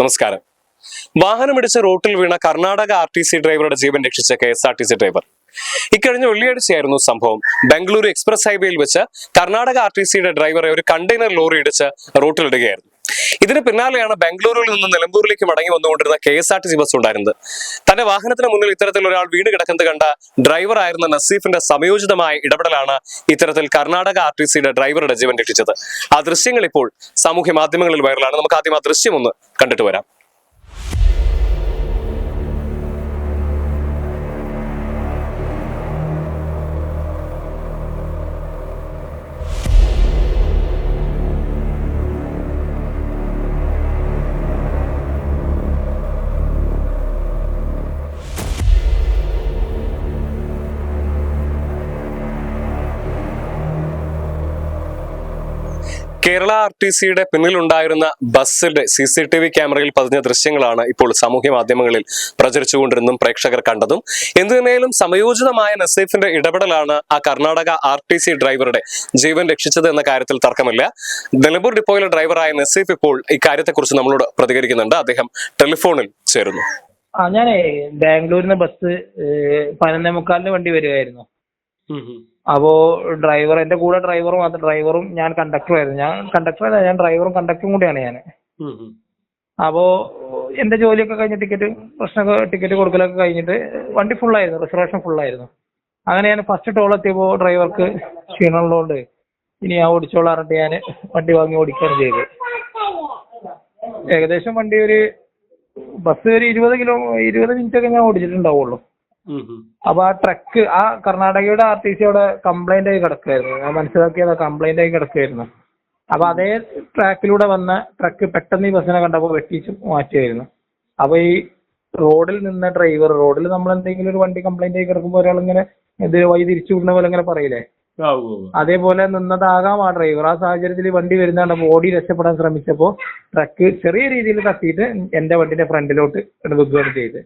നമസ്കാരം. വാഹനമിടിച്ച് റോട്ടിൽ വീണ കർണാടക RTC ഡ്രൈവറുടെ ജീവൻ രക്ഷിച്ച KSRTC ഡ്രൈവർ. ഇക്കഴിഞ്ഞ വെള്ളിയാഴ്ചയായിരുന്നു സംഭവം. ബംഗളൂരു എക്സ്പ്രസ് ഹൈവേയിൽ വെച്ച് കർണാടക RTCയുടെ ഡ്രൈവറെ ഒരു കണ്ടെയ്നർ ലോറി ഇടിച്ച് റോട്ടിലിടുകയായിരുന്നു. ഇതിന് പിന്നാലെയാണ് ബംഗളൂരുവിൽ നിന്ന് നിലമ്പൂരിലേക്ക് മടങ്ങി വന്നുകൊണ്ടിരുന്ന KSRTC ബസ് ഉണ്ടായിരുന്നത്. തന്റെ വാഹനത്തിന് മുന്നിൽ ഇത്തരത്തിൽ ഒരാൾ വീണ് കിടക്കുന്നത് കണ്ട ഡ്രൈവറായിരുന്ന നസീഫിന്റെ സമയോചിതമായ ഇടപെടലാണ് ഇത്തരത്തിൽ കർണാടക RTCയുടെ ഡ്രൈവറുടെ ജീവൻ രക്ഷിച്ചത്. ആ ദൃശ്യങ്ങൾ ഇപ്പോൾ സാമൂഹ്യ മാധ്യമങ്ങളിൽ വൈറലാണ്. നമുക്ക് ആദ്യം ആ ദൃശ്യം ഒന്ന് കണ്ടിട്ട് വരാം. കേരള RTCയുടെ പിന്നിലുണ്ടായിരുന്ന ബസ്സിന്റെ CCTV ക്യാമറയിൽ പതിഞ്ഞ ദൃശ്യങ്ങളാണ് ഇപ്പോൾ സാമൂഹ്യ മാധ്യമങ്ങളിൽ പ്രചരിച്ചുകൊണ്ടിരുന്നതും പ്രേക്ഷകർ കണ്ടതും. എന്തുതന്നെയാലും സമയോചിതമായ നസീഫിന്റെ ഇടപെടലാണ് ആ കർണാടക RTC ഡ്രൈവറുടെ ജീവൻ രക്ഷിച്ചത് എന്ന കാര്യത്തിൽ തർക്കമില്ല. നിലമ്പൂർ ഡിപ്പോയിലെ ഡ്രൈവറായ നസീഫ് ഇപ്പോൾ ഇക്കാര്യത്തെക്കുറിച്ച് നമ്മളോട് പ്രതികരിക്കുന്നുണ്ട്. അദ്ദേഹം ടെലിഫോണിൽ ചേരുന്നു. ഞാനേ ബാംഗ്ലൂരിന്ന് ബസ് 11:45 വണ്ടി വരികയായിരുന്നു. അപ്പോ ഡ്രൈവർ, എന്റെ കൂടെ ഡ്രൈവറും ഞാൻ കണ്ടക്ടറുമായിരുന്നു. ഞാൻ ഡ്രൈവറും കണ്ടക്ടറും കൂടിയാണ് ഞാൻ. അപ്പോ എന്റെ ജോലിയൊക്കെ കഴിഞ്ഞ് ടിക്കറ്റ് കൊടുക്കലൊക്കെ കഴിഞ്ഞിട്ട് വണ്ടി ഫുള്ളായിരുന്നു, റിസർവേഷൻ ഫുള്ളായിരുന്നു. അങ്ങനെ ഞാൻ ഫസ്റ്റ് ടോൾ എത്തിയപ്പോ ഡ്രൈവർക്ക് ക്ഷീണമുള്ളതുകൊണ്ട് ഇനി ഞാൻ ഓടിച്ചോളാം പറഞ്ഞിട്ട് ഞാൻ വണ്ടി വാങ്ങി ഓടിക്കുകയാണ് ചെയ്തത്. ഏകദേശം വണ്ടി ബസ് ഒരു 20 മിനിറ്റ് ഒക്കെ ഞാൻ ഓടിച്ചിട്ടുണ്ടാവുള്ളൂ. അപ്പൊ ആ ട്രക്ക്, ആ കർണാടകയുടെ RTC അവിടെ കംപ്ലൈന്റ് ആയി കിടക്കുകയായിരുന്നു. ഞാൻ മനസ്സിലാക്കിയത് കംപ്ലൈന്റ് ആയി കിടക്കുകയായിരുന്നു. അപ്പൊ അതേ ട്രാക്കിലൂടെ വന്ന ട്രക്ക് പെട്ടെന്ന് ഈ ബസ്സിനെ കണ്ടപ്പോൾ വെട്ടിച്ച് മാറ്റുമായിരുന്നു. അപ്പൊ ഈ റോഡിൽ നിന്ന ഡ്രൈവർ, റോഡിൽ നമ്മൾ എന്തെങ്കിലും ഒരു വണ്ടി കംപ്ലൈന്റ് ആയി കിടക്കുമ്പോൾ ഒരാളിങ്ങനെ വഴി തിരിച്ചു വിടുന്ന പോലെ ഇങ്ങനെ പറയില്ലേ, അതേപോലെ നിന്നതാകാം ആ ഡ്രൈവർ. ആ സാഹചര്യത്തിൽ വണ്ടി വരുന്നതാണ് ഓടി രക്ഷപ്പെടാൻ ശ്രമിച്ചപ്പോ ട്രക്ക് ചെറിയ രീതിയിൽ തട്ടിയിട്ട് എന്റെ വണ്ടിന്റെ ഫ്രണ്ടിലോട്ട് വെക്കുകയാണ് ചെയ്ത്.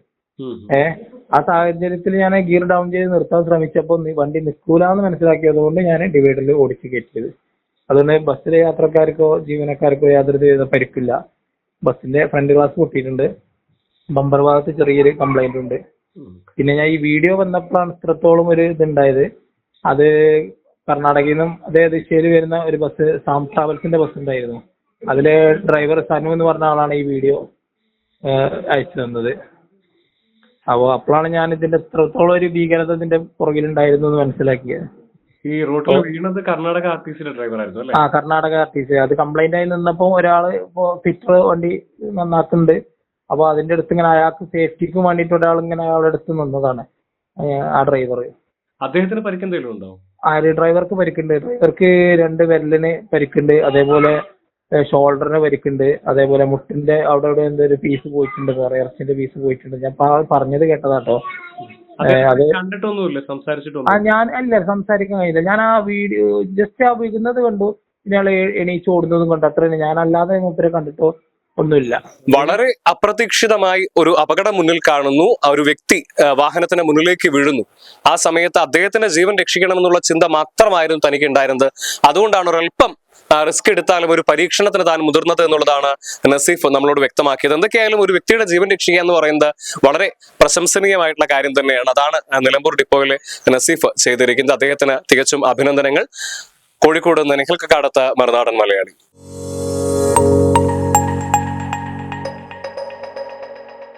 ആ സാഹചര്യത്തിൽ ഞാൻ ഗിയർ ഡൗൺ ചെയ്ത് നിർത്താൻ ശ്രമിച്ചപ്പോൾ വണ്ടി നിൽക്കൂലെന്ന് മനസ്സിലാക്കിയത് കൊണ്ട് ഞാൻ ഡിവൈഡറിൽ ഓടിച്ച് കയറ്റിയത്. അതുകൊണ്ട് ബസ്സിലെ യാത്രക്കാർക്കോ ജീവനക്കാർക്കോ യാതൊരു പരിക്കില്ല. ബസ്സിന്റെ ഫ്രണ്ട് ഗ്ലാസ് പൊട്ടിയിട്ടുണ്ട്, ബമ്പർ ഭാഗത്ത് ചെറിയൊരു കംപ്ലൈന്റ് ഉണ്ട്. പിന്നെ ഞാൻ ഈ വീഡിയോ വന്നപ്പോഴാണ് ഇത്രത്തോളം ഒരു ഇതുണ്ടായത്. അത് കർണാടകയിൽ നിന്നും അതേ ദിശയിൽ വരുന്ന ഒരു ബസ്, സാം ട്രാവൽസിന്റെ ബസ് ഉണ്ടായിരുന്നു. അതിലെ ഡ്രൈവർ സനു എന്ന് പറഞ്ഞ ആളാണ് ഈ വീഡിയോ അയച്ചു തന്നത്. അപ്പോഴാണ് ഞാൻ ഇതിന്റെ എത്രത്തോളം ഒരു ഭീകരത ഇതിന്റെ പുറകിലുണ്ടായിരുന്നു എന്ന് മനസ്സിലാക്കിയത്. ഈ റോഡിൽ വീണത് കർണാടക RTCയുടെ ഡ്രൈവറായിരുന്നു അല്ലേ? കർണാടക RTC. അത് കംപ്ലൈന്റ് ആയി നിന്നപ്പോ ഒരാള് ഫിറ്റർ വണ്ടി നന്നാക്കുന്നുണ്ട്. അപ്പൊ അതിന്റെ അടുത്ത് ഇങ്ങനെ അയാൾക്ക് സേഫ്റ്റിക്കും വേണ്ടിയിട്ട് ഒരാൾ ഇങ്ങനെ അയാളുടെ അടുത്ത് നിന്നതാണ് ആ ഡ്രൈവർ. അദ്ദേഹത്തിന് പരിക്കെന്തെങ്കിലും ഉണ്ടോ? ഡ്രൈവർക്ക് പരിക്കുണ്ട്. ഡ്രൈവർക്ക് 2 വിരലിന് പരിക്കുണ്ട്, അതേപോലെ ഷോൾഡറിന് പരിക്കുണ്ട്, അതേപോലെ മുട്ടിന്റെ അവിടെ എന്തോ ഒരു പീസ് പോയിട്ടുണ്ട്, ഇറച്ചിന്റെ പീസ് പോയിട്ടുണ്ട്. ഞാൻ പറഞ്ഞത് കേട്ടതാട്ടോ. അത് കണ്ടിട്ടൊന്നുമില്ല, ഞാൻ സംസാരിക്കാൻ കഴിയില്ല. ഞാൻ ആ വീഡിയോ ജസ്റ്റ് ഉപയോഗിക്കുന്നത് കണ്ടു, ഇയാൾ എണീച്ച് ഓടുന്നതും കണ്ടു, അത്രയാണ്. ഞാൻ അല്ലാതെ മൂപ്പരെ കണ്ടിട്ടോ ഒന്നുമില്ല. വളരെ അപ്രതീക്ഷിതമായി ഒരു അപകടം മുന്നിൽ കാണുന്നു. ആ ഒരു വ്യക്തി വാഹനത്തിന് മുന്നിലേക്ക് വീഴുന്നു. ആ സമയത്ത് അദ്ദേഹത്തിന്റെ ജീവൻ രക്ഷിക്കണമെന്നുള്ള ചിന്ത മാത്രമായിരുന്നു തനിക്ക് ഉണ്ടായിരുന്നത്. അതുകൊണ്ടാണ് ഒരൽപ്പം റിസ്ക് എടുത്താലും ഒരു പരീക്ഷണത്തിന് താൻ മുതിർന്നത് എന്നുള്ളതാണ് നസീഫ് നമ്മളോട് വ്യക്തമാക്കിയത്. എന്തൊക്കെയായാലും ഒരു വ്യക്തിയുടെ ജീവൻ രക്ഷിക്കുക എന്ന് പറയുന്നത് വളരെ പ്രശംസനീയമായിട്ടുള്ള കാര്യം തന്നെയാണ്. അതാണ് നിലമ്പൂർ ഡിപ്പോയിലെ നസീഫ് ചെയ്തിരിക്കുന്നത്. അദ്ദേഹത്തിന് തികച്ചും അഭിനന്ദനങ്ങൾ. കോഴിക്കോട് നിന്ന് നിഖിൽ കക്കാടത്ത്, മറുനാടൻ മലയാളി.